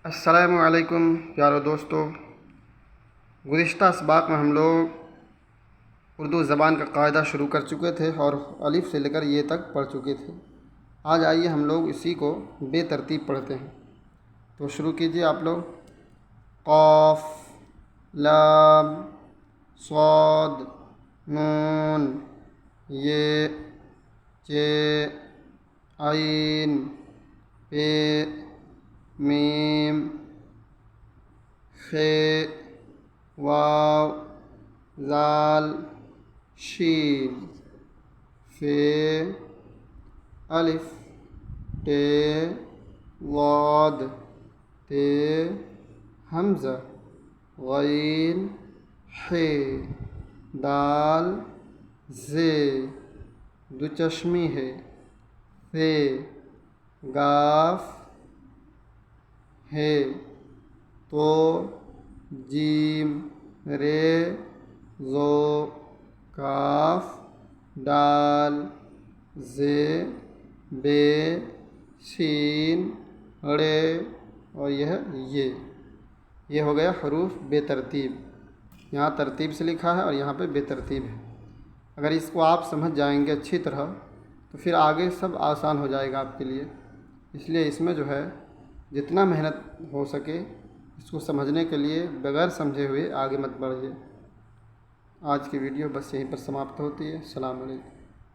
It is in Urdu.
السلام علیکم پیارو دوستو، گزشتہ اسباق میں ہم لوگ اردو زبان کا قاعدہ شروع کر چکے تھے اور الف سے لے کر یہ تک پڑھ چکے تھے۔ آج آئیے ہم لوگ اسی کو بے ترتیب پڑھتے ہیں۔ تو شروع کیجئے آپ لوگ۔ قاف، لام، صاد، نون، یہ، ج، عین، پ، میم، خ، واو، زال، شین، ف، الف، ٹ، ضاد، ت، حمزہ، غین، ح، دال، ز، دو چشمی ہے، ف، گاف ہے، تو، جیم، ر، زو، کاف، دال، ز، ب، سین، ڑ اور یہ ہو گیا حروف بے ترتیب۔ یہاں ترتیب سے لکھا ہے اور یہاں پہ بے ترتیب ہے۔ اگر اس کو آپ سمجھ جائیں گے اچھی طرح تو پھر آگے سب آسان ہو جائے گا آپ کے لیے۔ اس لیے اس میں جو ہے جتنا محنت ہو سکے اس کو سمجھنے کے لیے بغیر سمجھے ہوئے آگے مت بڑھیے۔ آج کی ویڈیو بس یہیں پر سماپت ہوتی ہے۔ السلام علیکم۔